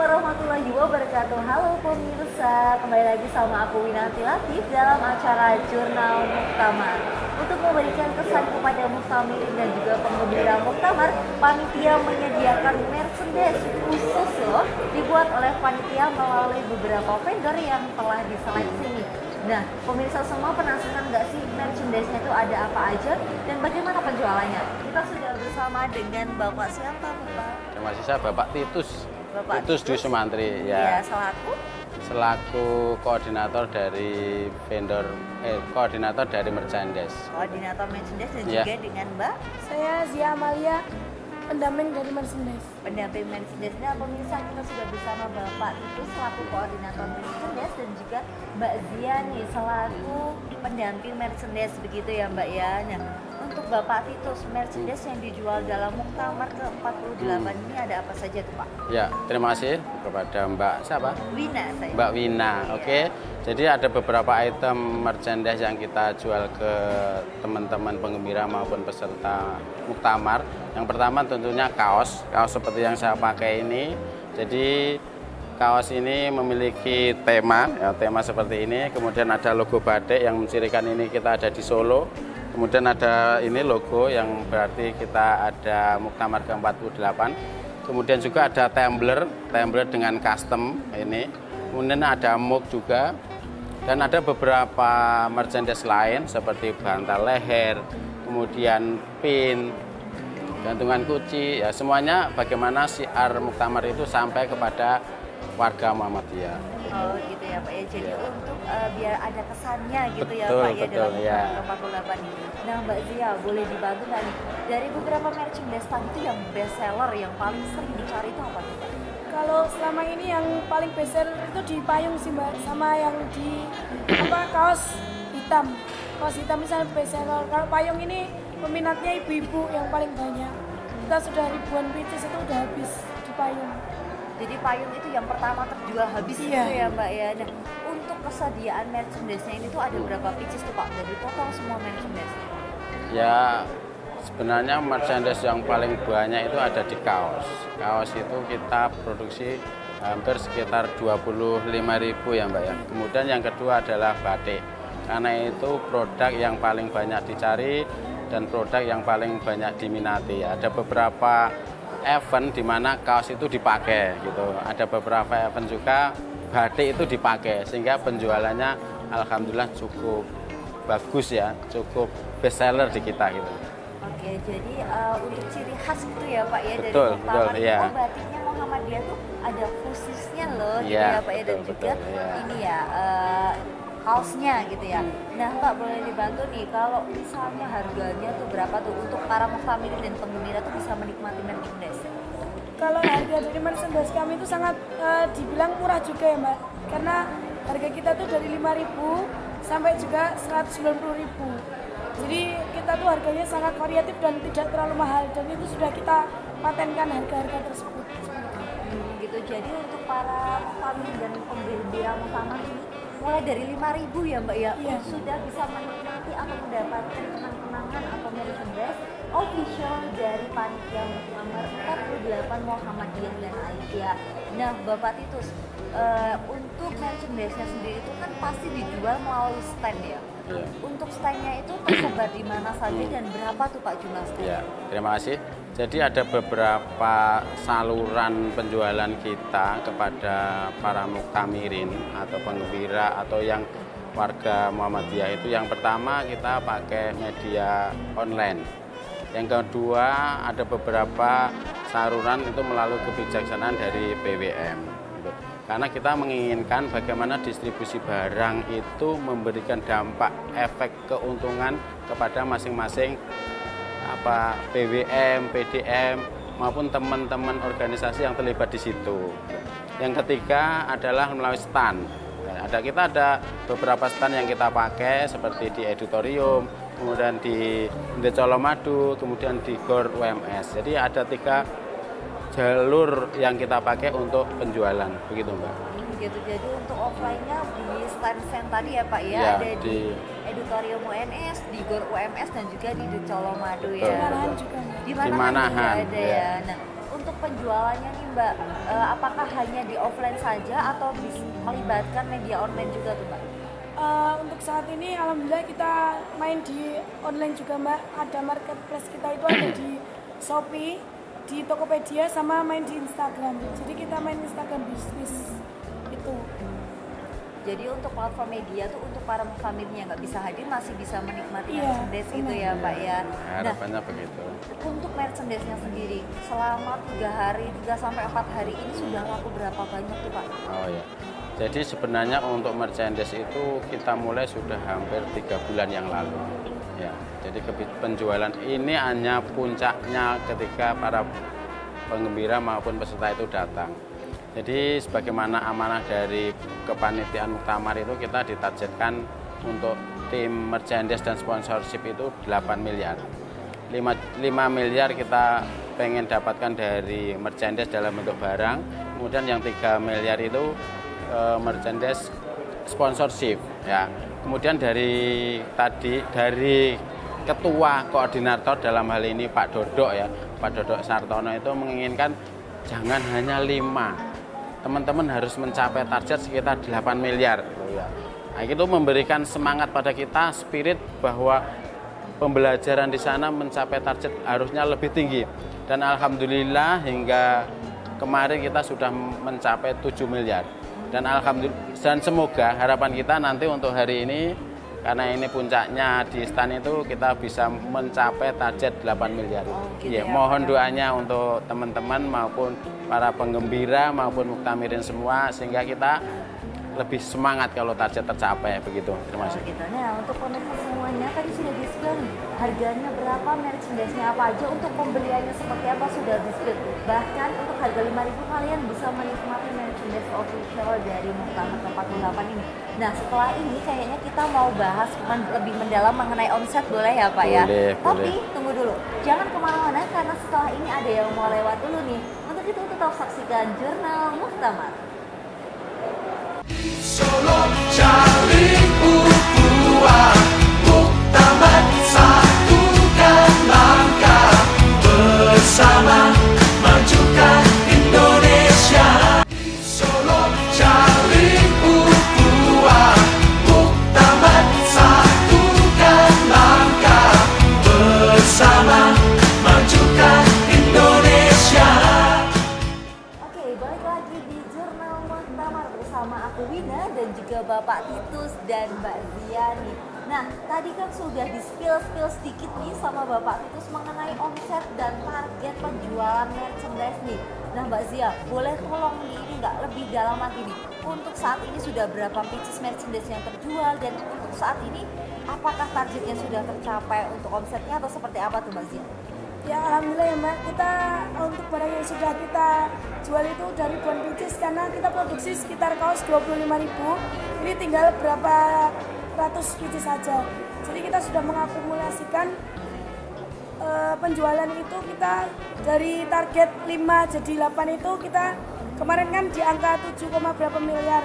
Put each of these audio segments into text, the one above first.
warahmatullahi wabarakatuh. Halo pemirsa, kembali lagi sama aku Winanti Latif dalam acara Jurnal Muktamar. Untuk memberikan kesan kepada Muktamirin dan juga penggembira Muktamar, panitia menyediakan merchandise khusus loh, dibuat oleh panitia melalui beberapa vendor yang telah diseleksi nih. Nah, pemirsa semua penasaran nggak sih merchandise-nya itu ada apa aja dan bagaimana penjualannya? Kita sudah bersama dengan Bapak siapa, Bapak? Terima kasih, saya Bapak Titus. Bapak Titus Dwi Sumantri ya. Selaku koordinator dari koordinator dari merchandise. Koordinator merchandise dan ya. juga dengan Mbak. Saya Zia Amalia, pendamping dari merchandise. Pendamping merchandise. Nah, pemirsa kita sudah bersama Bapak Titus selaku koordinator merchandise dan juga Mbak Zia nih selaku pendamping merchandise begitu ya Mbak ya. Nah, untuk Bapak Titus, merchandise yang dijual dalam Muktamar ke-48 ini ada apa saja tuh Pak? Ya, terima kasih kepada Mbak siapa? Wina saya. Mbak Wina, oke. Jadi ada beberapa item merchandise yang kita jual ke teman-teman penggembira maupun peserta Muktamar. Yang pertama tentunya kaos seperti yang saya pakai ini. Jadi kaos ini memiliki tema seperti ini. Kemudian ada logo batik yang mencirikan ini kita ada di Solo. Kemudian ada ini logo yang berarti kita ada Muktamar ke-48. Kemudian juga ada tumbler dengan custom ini. Kemudian ada mug juga. Dan ada beberapa merchandise lain seperti bantal leher, kemudian pin, gantungan kunci, ya semuanya bagaimana syiar Muktamar itu sampai kepada warga Muhammadiyah. Oh gitu ya Pak ya, jadi ya. Untuk biar ada kesannya gitu ya Betul, Pak ya dalam ya. Muktamar ke-48. Nah Mbak Zia, boleh dibantu nggak nih dari beberapa merchandise itu yang best seller yang paling sering dicari itu apa tuh Pak? Kalau selama ini yang paling best seller itu di payung sih Mbak, sama yang di kaos hitam. Kaos hitam misalnya best seller. Kalau payung ini peminatnya ibu-ibu yang paling banyak. Kita sudah ribuan pieces itu udah habis di payung. Jadi payung itu yang pertama terjual habis gitu ya Mbak ya. Nah, untuk kesediaan merchandise-nya ini tuh ada berapa pieces tuh Pak dari total semua merchandise? Ya sebenarnya merchandise yang paling banyak itu ada di kaos. Kaos itu kita produksi hampir sekitar 25.000 ya Mbak ya. Kemudian yang kedua adalah batik. Karena itu produk yang paling banyak dicari dan produk yang paling banyak diminati. Ada beberapa event di mana kaos itu dipakai gitu. Ada beberapa event juga batik itu dipakai sehingga penjualannya alhamdulillah cukup bagus ya, cukup best seller di kita gitu. Oke, jadi untuk ciri khas gitu ya Pak ya betul, dari Muktamar itu ya. batiknya Muhammadiyah tuh ada khususnya loh gitu ya, ya Pak ya dan betul, juga ya. ini ya kaosnya gitu ya. Nah Pak boleh dibantu nih kalau misalnya harganya tuh berapa tuh untuk para muktamirin dan penggembira tuh bisa menikmati merchandise? Kalau harga dari merchandise kami itu sangat dibilang murah juga ya Mbak, karena harga kita tuh dari 5.000 sampai juga 190.000. Jadi kita tuh harganya sangat variatif dan tidak terlalu mahal dan itu sudah kita patenkan harga-harga tersebut. Gitu. Jadi untuk para muktamirin dan penggembira Muktamar ini mulai dari 5.000 ya Mbak ya, iya. Sudah bisa menikmati atau mendapatkan kenang-kenangan atau merchandise official dari panitia Muktamar 48 Muhammadiyah dan Aisyah. Nah Bapak Titus, untuk merchandise-nya sendiri itu kan pasti dijual melalui stand ya. Ya. Untuk stand-nya itu tersebar di mana saja dan berapa tuh Pak jumlah stand? Ya, terima kasih. Jadi ada beberapa saluran penjualan kita kepada para muktamirin atau penggembira atau yang warga Muhammadiyah itu. Yang pertama kita pakai media online. Yang kedua ada beberapa saluran itu melalui kebijaksanaan dari BWM. Karena kita menginginkan bagaimana distribusi barang itu memberikan dampak efek keuntungan kepada masing-masing BWM, PDM maupun teman-teman organisasi yang terlibat di situ. Yang ketiga adalah melalui stand. Kita ada beberapa stand yang kita pakai seperti di Editorium, kemudian di Colomadu, kemudian di GOR UMS. Jadi ada 3 jalur yang kita pakai untuk penjualan, begitu Mbak. Gitu. Jadi untuk offline-nya di stand-stand tadi ya Pak ya, ada di Editorium UNS, di GOR UMS dan juga di Colomadu ya. Manahan juga. Di Manahan juga ada ya. Nah, untuk penjualannya nih Mbak, apakah hanya di offline saja atau bisa melibatkan media online juga tuh Mbak? Untuk saat ini alhamdulillah kita main di online juga Mbak. Ada marketplace kita itu ada di Shopee, di Tokopedia, sama main di Instagram. Jadi kita main Instagram bisnis itu. Jadi untuk platform media tuh untuk para muktamimnya nggak bisa hadir masih bisa menikmati Iya, merchandise gitu benar. ya Pak ya. Harapannya begitu. Untuk merchandise-nya sendiri selama 3 hari, 3 sampai 4 hari ini sudah laku berapa banyak tuh Pak? Oh ya. Jadi sebenarnya untuk merchandise itu kita mulai sudah hampir 3 bulan yang lalu. Ya. Jadi penjualan ini hanya puncaknya ketika para penggembira maupun peserta itu datang. Jadi sebagaimana amanah dari kepanitiaan muktamar itu kita ditargetkan untuk tim merchandise dan sponsorship itu 8 miliar. 5 miliar kita pengen dapatkan dari merchandise dalam bentuk barang, kemudian yang 3 miliar itu merchandise sponsorship ya. Kemudian dari ketua koordinator dalam hal ini Pak Dodok ya, Pak Dodok Sartono itu menginginkan jangan hanya 5. Teman-teman harus mencapai target sekitar 8 miliar. Nah, itu memberikan semangat pada kita, spirit bahwa pembelajaran di sana mencapai target harusnya lebih tinggi. Dan alhamdulillah hingga kemarin kita sudah mencapai 7 miliar. Dan alhamdulillah, dan semoga harapan kita nanti untuk hari ini, karena ini puncaknya di stand itu kita bisa mencapai target 8 miliar. Gitu Ya, ya, mohon Pak. doanya untuk teman-teman maupun para penggembira maupun muktamirin semua sehingga kita lebih semangat kalau target tercapai begitu. Terima kasih. Gitu. Nah, untuk pemirsa semuanya tadi sudah di-spill nih. Harganya berapa, merchandise-nya apa aja, untuk pembeliannya seperti apa sudah di-spill. Bahkan untuk harga 5.000 kalian bisa menikmati merchandise official dari Muktamar ke-48 ini. Nah, setelah ini kayaknya kita mau bahas lebih mendalam mengenai omset, boleh ya Pak ya? Boleh, Tapi boleh. tunggu dulu, jangan kemana-mana karena setelah ini ada yang mau lewat dulu nih. Untuk itu tetap saksikan Jurnal Muktamar. Solo saling ukhuwah, Muktamar satukan langkah bersama majukan Indonesia. Solo saling ukhuwah, Muktamar satukan langkah bersama majukan Indonesia. Oke, balik lagi di Jurnal Muktamar bersama aku Wina dan juga Bapak Titus dan Mbak Zia nih. Nah, tadi kan sudah di-spill sedikit nih sama Bapak Titus mengenai omset dan target penjualan merchandise nih. Nah, Mbak Zia, boleh tolong nih ini nggak lebih dalam lagi nih. Untuk saat ini sudah berapa pieces merchandise yang terjual dan untuk saat ini apakah targetnya sudah tercapai untuk omsetnya atau seperti apa tuh Mbak Zia? Ya alhamdulillah ya Mbak, kita untuk barang yang sudah kita jual itu dari ribuan pieces karena kita produksi sekitar kaos 25.000. Ini tinggal berapa ratus pieces saja. Jadi kita sudah mengakumulasikan penjualan itu, kita dari target 5 jadi 8 itu kita kemarin kan di angka 7, berapa miliar.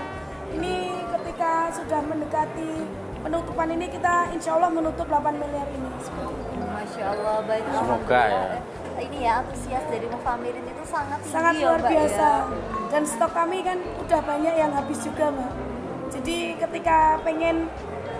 Ini ketika sudah mendekati penutupan ini kita insya Allah menutup 8 miliar ini. Seperti itu. Masya Allah, baik. Semoga ya. Ini ya antusias dari Mukhtamirin itu sangat tinggi Sangat ya, luar Mbak, biasa. ya. Dan stok kami kan udah banyak yang habis juga Mbak. Jadi ketika pengen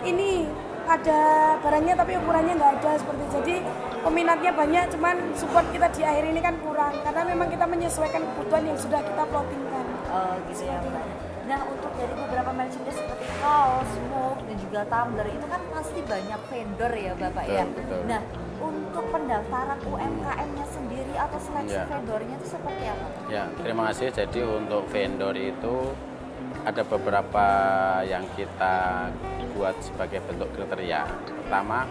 ini ada barangnya tapi ukurannya nggak ada seperti itu. Jadi peminatnya banyak, cuman support kita di akhir ini kan kurang karena memang kita menyesuaikan kebutuhan yang sudah kita plottingkan. Oh gitu ya Mbak. Nah, untuk dari beberapa merchandise seperti kaos, mug, dan juga tumbler itu kan pasti banyak vendor ya Bapak ya. Betul. Nah, untuk pendaftaran UMKM-nya sendiri atau seleksi Ya. vendornya itu seperti apa? Ya, terima kasih. Jadi untuk vendor itu ada beberapa yang kita buat sebagai bentuk kriteria. Pertama,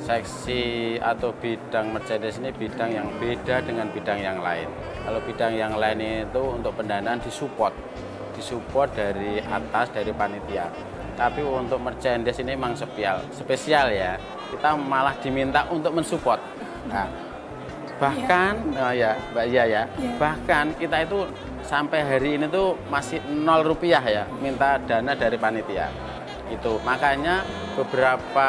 seksi atau bidang merchandise ini bidang yang beda dengan bidang yang lain. Kalau bidang yang lain itu untuk pendanaan disupport dari atas, dari panitia. Tapi untuk merchandise ini memang spesial ya. Kita malah diminta untuk mensupport. Nah, bahkan ya Mbak Zia ya, bahkan kita itu sampai hari ini tuh masih 0 rupiah ya minta dana dari panitia. Itu makanya beberapa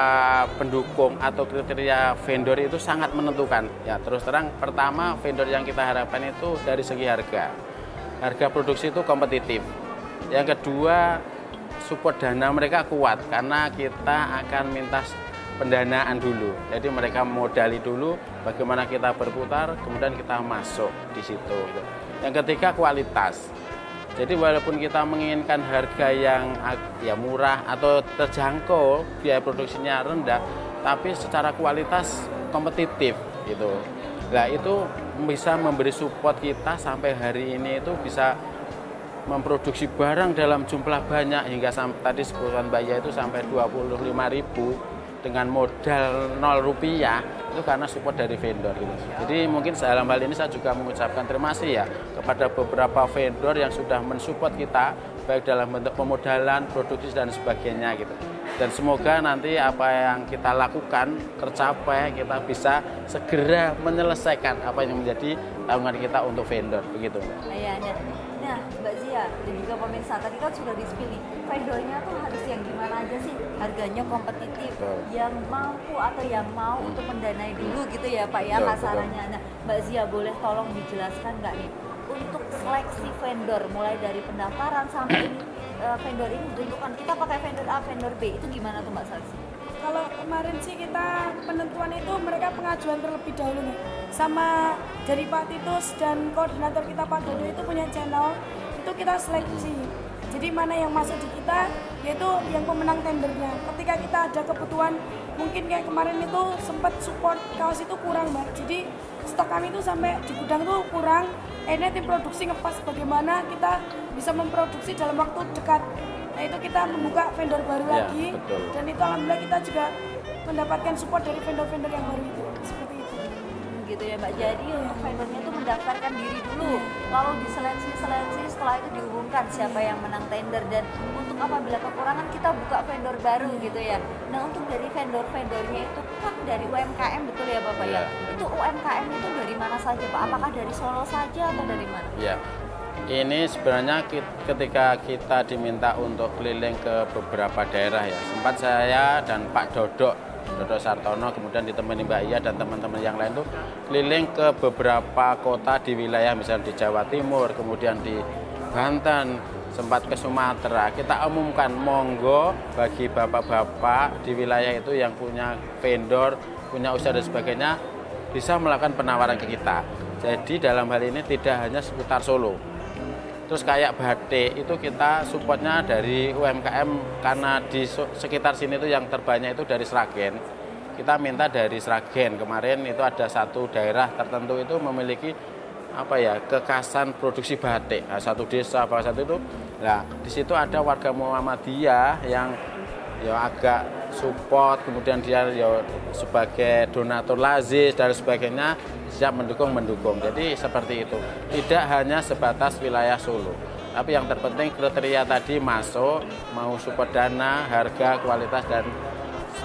pendukung atau kriteria vendor itu sangat menentukan. Ya, terus terang pertama vendor yang kita harapkan itu dari segi harga. Harga produksi itu kompetitif. Yang kedua, support dana mereka kuat karena kita akan minta pendanaan dulu. Jadi mereka modali dulu, bagaimana kita berputar, kemudian kita masuk di situ. Yang ketiga, kualitas. Jadi walaupun kita menginginkan harga yang ya murah atau terjangkau, biaya produksinya rendah, tapi secara kualitas kompetitif gitu. Nah, itu bisa memberi support kita sampai hari ini itu bisa memproduksi barang dalam jumlah banyak hingga tadi sebutan Mbak Ya itu sampai 25.000 dengan modal 0 rupiah itu karena support dari vendor gitu. Jadi mungkin dalam hal ini saya juga mengucapkan terima kasih ya kepada beberapa vendor yang sudah mensupport kita baik dalam bentuk pemodalan, produksi dan sebagainya gitu. Dan semoga nanti apa yang kita lakukan tercapai, kita bisa segera menyelesaikan apa yang menjadi tanggungan kita untuk vendor begitu. Iya, nah Mbak Zia dan juga pemirsa tadi kan sudah di-spill vendornya tuh harus yang gimana aja sih, harganya kompetitif, yang mampu atau yang mau untuk mendanai dulu gitu ya Pak ya kasarannya. Nah Mbak Zia boleh tolong dijelaskan nggak nih untuk seleksi vendor mulai dari pendaftaran sampai ini vendor ini ditentukan kita pakai vendor A, vendor B itu gimana tuh Mbak seleksi? Kalau kemarin sih kita penentuan itu mereka pengajuan terlebih dahulu nih. Sama dari Pak Titus dan koordinator kita Pak Dodo itu punya channel, itu kita seleksi. Jadi mana yang masuk di kita yaitu yang pemenang tendernya. Ketika kita ada kebutuhan mungkin kayak kemarin itu sempat support kaos itu kurang Mbak. Jadi stok kami itu sampai di gudang tuh kurang. Akhirnya tim produksi ngepas bagaimana kita bisa memproduksi dalam waktu dekat. Nah itu kita membuka vendor baru lagi dan itu alhamdulillah kita juga mendapatkan support dari vendor-vendor yang baru itu seperti itu. Gitu ya Mbak. Jadi untuk vendornya itu mendaftarkan diri dulu, lalu diseleksi setelah itu diumumkan siapa yang menang tender dan untuk apabila kekurangan kita buka vendor baru gitu ya. Nah untuk dari vendor-vendornya itu kan dari UMKM betul ya Bapak ya? Itu UMKM itu dari mana saja Pak? Apakah dari Solo saja atau dari mana? Iya. Ini sebenarnya ketika kita diminta untuk keliling ke beberapa daerah ya, sempat saya dan Pak Dodo Sartono kemudian ditemani Mbak Iya dan teman-teman yang lain tuh keliling ke beberapa kota di wilayah misalnya di Jawa Timur, kemudian di Banten, sempat ke Sumatera. Kita umumkan monggo bagi bapak-bapak di wilayah itu yang punya vendor, punya usaha dan sebagainya bisa melakukan penawaran ke kita. Jadi dalam hal ini tidak hanya seputar Solo. Terus kayak batik itu kita supportnya dari UMKM karena di sekitar sini itu yang terbanyak itu dari Sragen. Kita minta dari Sragen. Kemarin itu ada satu daerah tertentu itu memiliki kekasan produksi batik. Nah, satu desa apa satu itu. Nah, di situ ada warga Muhammadiyah yang agak support, kemudian dia sebagai donatur lazis dan sebagainya siap mendukung. Jadi seperti itu. Tidak hanya sebatas wilayah Solo. Tapi yang terpenting kriteria tadi masuk, mau support dana, harga, kualitas dan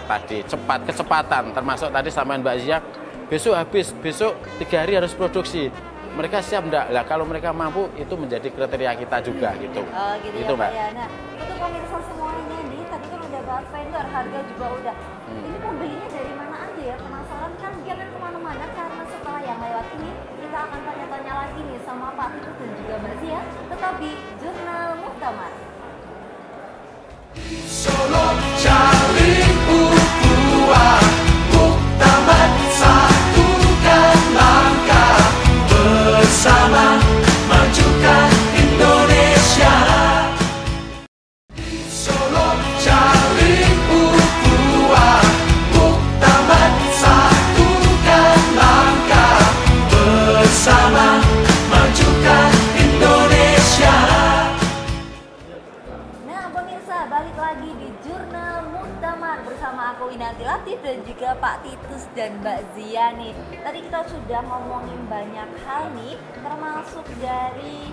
tadi kecepatan. Termasuk tadi sama Mbak Zia, besok 3 hari harus produksi. Mereka siap enggak? Lah kalau mereka mampu itu menjadi kriteria kita juga gitu. Oh, gitu itu ya, Mbak. Ya. Nah, untuk pemirsa semuanya nih, tadi kan udah bahas vendor, harga juga udah. Ini pembelinya dari mana aja ya? Penasaran kan? Jangan kemana-mana karena setelah yang lewat ini kita akan tanya-tanya lagi nih sama Pak Titus dan juga Mbak Zia, tetap di Jurnal Muktamar. Solo saling ukhuwah, Muktamar satukan langkah bersama majukan Indonesia. Solo saling ukhuwah, Muktamar satukan langkah bersama majukan Indonesia. Nah pemirsa, balik lagi di Jurnal Muktamar bersama aku Winanti Latif dan juga Pak Titus dan Mbak Zia nih. Tadi kita sudah ngomongin banyak hal nih, termasuk dari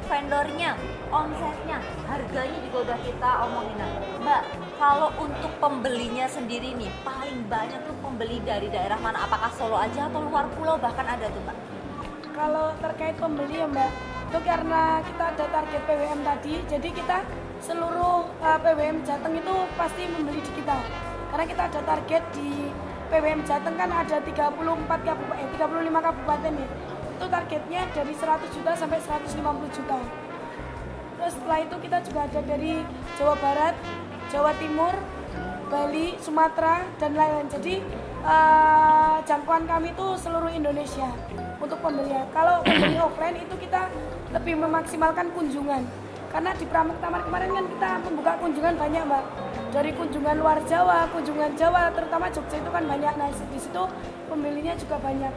vendornya, omsetnya, harganya juga udah kita omongin. Nah, Mbak, kalau untuk pembelinya sendiri nih, paling banyak tuh pembeli dari daerah mana? Apakah Solo aja atau luar pulau bahkan ada tuh Mbak? Kalau terkait pembeli ya Mbak, itu karena kita ada target PWM tadi, jadi kita seluruh PWM Jateng itu pasti membeli di kita. Karena kita ada target di PWM Jateng kan ada 35 kabupaten ya. Itu targetnya dari 100 juta sampai 150 juta. Terus setelah itu kita juga ada dari Jawa Barat, Jawa Timur, Bali, Sumatera, dan lain-lain. Jadi jangkauan kami itu seluruh Indonesia untuk pembelian. Kalau pembeli offline itu kita lebih memaksimalkan kunjungan. Karena di Pramuktamar kemarin kan kita membuka kunjungan banyak, Mbak. Dari kunjungan luar Jawa, kunjungan Jawa, terutama Jogja itu kan banyak. Nah, di situ pembelinya juga banyak.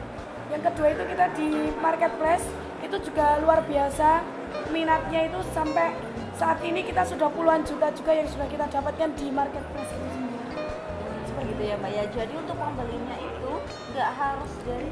Yang kedua itu kita di marketplace, itu juga luar biasa. Minatnya itu sampai saat ini kita sudah puluhan juta juga yang sudah kita dapatkan di marketplace itu sendiri. Seperti itu ya Mbak ya. Jadi untuk pembelinya itu nggak harus dari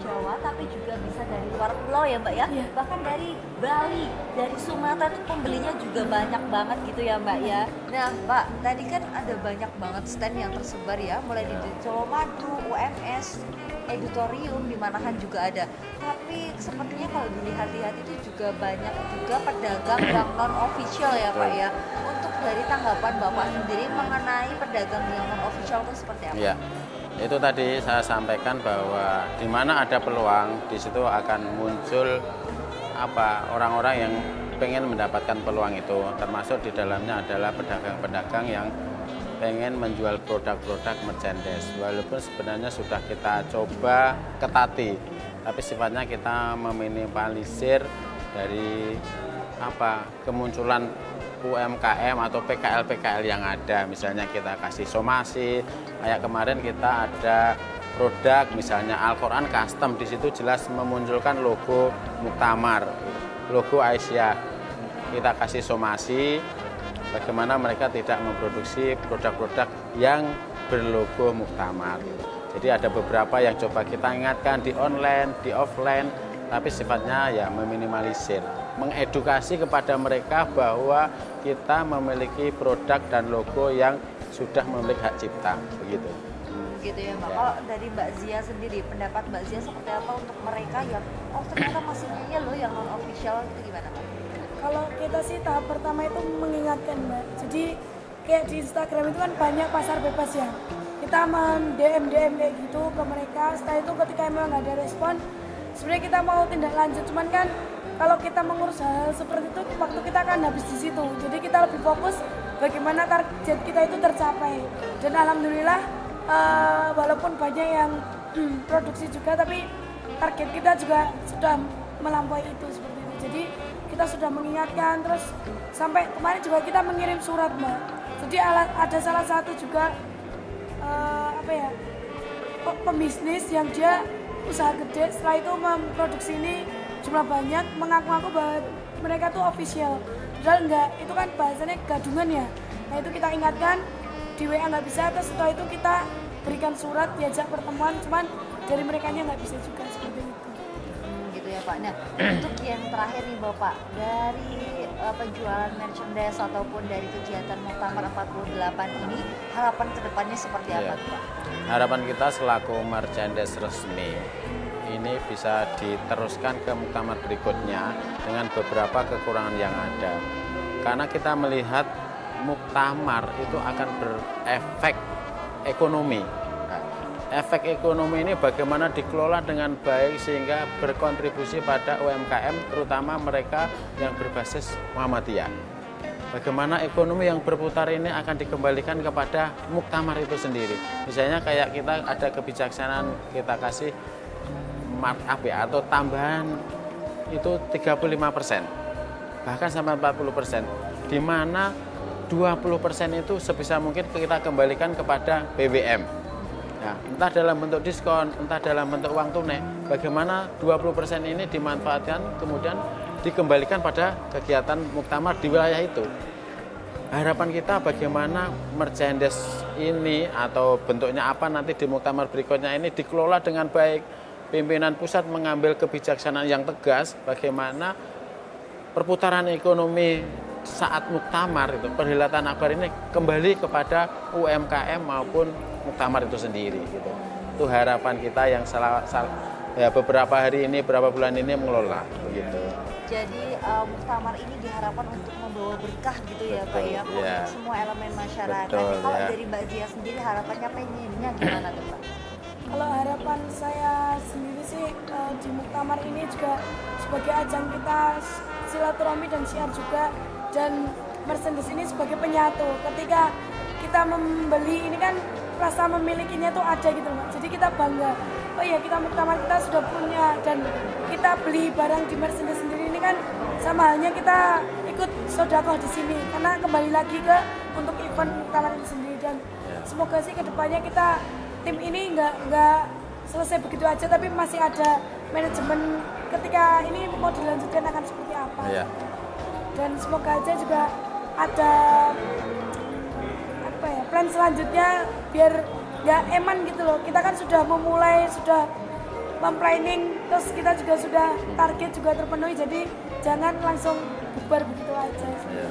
Jawa, tapi juga bisa dari luar pulau ya Mbak ya. Iya. Bahkan dari Bali, dari Sumatera itu pembelinya juga banyak banget gitu ya Mbak ya. Nah Mbak, tadi kan ada banyak banget stand yang tersebar ya, mulai di Colomadu, UMS, Editorium, di Manahan juga ada. Tapi sepertinya kalau dilihat-lihat itu juga banyak juga pedagang yang non official ya Pak ya. Untuk dari tanggapan Bapak sendiri mengenai pedagang yang non official itu seperti apa? Iya. Itu tadi saya sampaikan bahwa di mana ada peluang, di situ akan muncul orang-orang yang pengen mendapatkan peluang itu. Termasuk di dalamnya adalah pedagang-pedagang yang pengen menjual produk-produk merchandise. Walaupun sebenarnya sudah kita coba ketati, tapi sifatnya kita meminimalisir dari kemunculan UMKM atau PKL yang ada. Misalnya kita kasih somasi, kayak kemarin kita ada produk misalnya Al-Quran custom, di situ jelas memunculkan logo Muktamar, logo Aisyah. Kita kasih somasi bagaimana mereka tidak memproduksi produk-produk yang berlogo Muktamar. Jadi ada beberapa yang coba kita ingatkan di online, di offline, tapi sifatnya ya meminimalisir, mengedukasi kepada mereka bahwa kita memiliki produk dan logo yang sudah memiliki hak cipta, begitu. Gitu ya Mbak. Kalau dari Mbak Zia sendiri, pendapat Mbak Zia seperti apa untuk mereka yang ternyata masih punya loh yang non official, itu gimana Mbak? Kalau kita sih tahap pertama itu mengingatkan Mbak. Jadi kayak di Instagram itu kan banyak pasar bebas ya. Kita DM kayak gitu ke mereka. Setelah itu ketika memang nggak ada respon, sebenarnya kita mau tindak lanjut. Cuman kan kalau kita mengurus hal seperti itu, waktu kita akan habis di situ. Jadi kita lebih fokus bagaimana target kita itu tercapai. Dan alhamdulillah walaupun banyak yang produksi juga, tapi target kita juga sudah melampaui itu seperti itu. Jadi kita sudah mengingatkan, terus sampai kemarin juga kita mengirim surat Mbak. Jadi ada salah satu juga pembisnis yang dia usaha gede, setelah itu memproduksi ini jumlah banyak, mengaku-ngaku bahwa mereka tuh official. Padahal enggak, itu kan bahasanya gadungan ya. Nah itu kita ingatkan, di WA nggak bisa, terus setelah itu kita berikan surat, diajak pertemuan, cuman dari merekanya nggak bisa juga seperti itu. Gitu ya Pak. Nah untuk yang terakhir nih Bapak, dari penjualan merchandise ataupun dari kegiatan Muktamar 48 ini, harapan kedepannya seperti apa Pak? Harapan kita selaku merchandise resmi ini bisa diteruskan ke muktamar berikutnya dengan beberapa kekurangan yang ada. Karena kita melihat muktamar itu akan berefek ekonomi. Nah, efek ekonomi ini bagaimana dikelola dengan baik sehingga berkontribusi pada UMKM, terutama mereka yang berbasis Muhammadiyah. Bagaimana ekonomi yang berputar ini akan dikembalikan kepada muktamar itu sendiri. Misalnya kayak kita ada kebijaksanaan, kita kasih markup ya, atau tambahan itu 35%, bahkan sampai 40%, di mana 20% itu sebisa mungkin kita kembalikan kepada BBM. Nah, entah dalam bentuk diskon, entah dalam bentuk uang tunai, bagaimana 20% ini dimanfaatkan kemudian dikembalikan pada kegiatan muktamar di wilayah itu. Harapan kita bagaimana merchandise ini atau bentuknya apa nanti di muktamar berikutnya ini dikelola dengan baik. Pimpinan pusat mengambil kebijaksanaan yang tegas bagaimana perputaran ekonomi saat muktamar itu, perhelatan akbar ini kembali kepada UMKM maupun muktamar itu sendiri gitu. Itu harapan kita yang ya beberapa hari ini, beberapa bulan ini mengelola begitu. Jadi muktamar ini diharapkan untuk membawa berkah gitu ya Pak ya, Betul, untuk ya. semua elemen masyarakat. Betul, Kalau ya. dari Mbak Zia sendiri harapannya pengennya gimana tuh Pak? Kalau harapan saya sendiri sih di muktamar ini juga sebagai ajang kita silaturahmi dan syiar juga, dan merchandise ini sebagai penyatu. Ketika kita membeli ini kan rasa memilikinya tuh ada gitu loh. Jadi kita bangga. Oh iya, kita muktamar kita sudah punya, dan kita beli barang di merchandise sendiri ini kan sama halnya kita ikut sedekah di sini, karena kembali lagi ke untuk event muktamar ini sendiri. Dan semoga sih kedepannya kita tim ini nggak selesai begitu aja, tapi masih ada manajemen ketika ini mau dilanjutkan akan seperti apa. Ya. Dan semoga aja juga ada apa ya, plan selanjutnya biar nggak eman gitu loh. Kita kan sudah memulai, sudah memplanning, terus kita juga sudah target juga terpenuhi, jadi jangan langsung bubar begitu aja. Ya.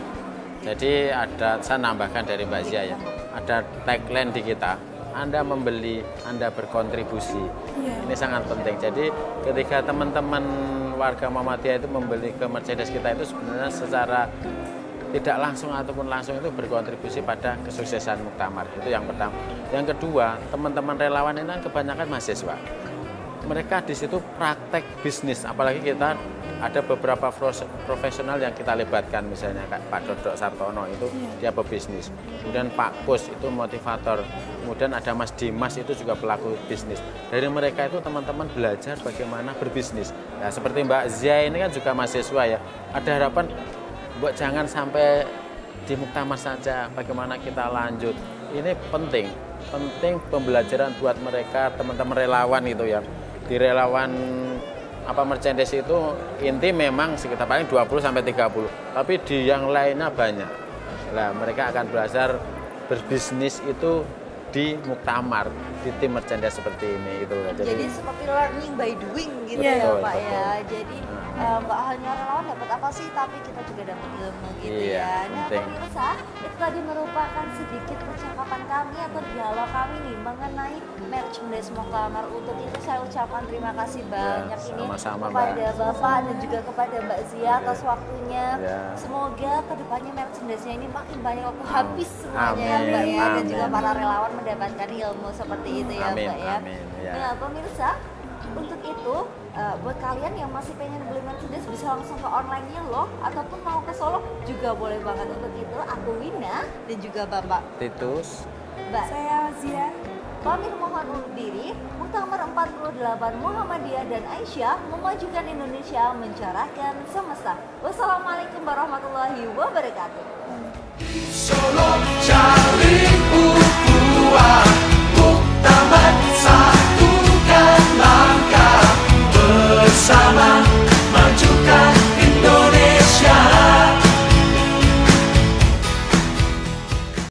Jadi saya nambahkan dari Mbak Zia ya, ada tagline di kita, Anda membeli, Anda berkontribusi. Ini sangat penting. Jadi ketika teman-teman warga Muhammadiyah itu membeli ke merchandise kita, itu sebenarnya secara tidak langsung ataupun langsung itu berkontribusi pada kesuksesan muktamar. Itu yang pertama. Yang kedua, teman-teman relawan ini kan kebanyakan mahasiswa. Mereka di situ praktek bisnis, apalagi kita ada beberapa profesional yang kita libatkan, misalnya kayak Pak Dodok Sartono itu dia pebisnis, kemudian Pak Kus itu motivator, kemudian ada Mas Dimas itu juga pelaku bisnis. Dari mereka itu teman-teman belajar bagaimana berbisnis. Ya, seperti Mbak Zia ini kan juga mahasiswa ya, ada harapan buat jangan sampai di muktamar saja, bagaimana kita lanjut. Ini penting pembelajaran buat mereka, teman-teman relawan itu ya. Di relawan merchandise itu inti memang sekitar paling 20 sampai 30, tapi di yang lainnya banyak. Nah, mereka akan belajar berbisnis itu di muktamar, di tim merchandise seperti ini itu. Jadi seperti learning by doing gitu Yeah. ya Betul, Pak betul. ya. Jadi nggak hanya relawan dapat apa sih, tapi kita juga dapat ilmu gitu Iya, ya. Nah penting. pemirsa, itu tadi merupakan sedikit percakapan kami atau dialog kami nih mengenai merchandise muktamar. Untuk itu saya ucapkan terima kasih banyak ini sama-sama, kepada Mbak. Bapak dan juga kepada Mbak Zia atas waktunya. Ya. Semoga kedepannya merchandise-nya ini makin banyak waktu habis semuanya ya Amin, Mbak ya, dan amin. juga para relawan mendapatkan ilmu seperti itu ya Amin, Mbak ya. amin, ya. Nah pemirsa, untuk itu buat kalian yang masih pengen beli merchandise bisa langsung ke online-nya loh, ataupun mau ke Solo juga boleh banget. Untuk itu aku Wina dan juga Bapak Titus. Mbak Saya Zia. kami mohon undur diri. Muktamar 48 Muhammadiyah dan Aisyah memajukan Indonesia, mencerahkan semesta. Wassalamualaikum warahmatullahi wabarakatuh. Solo,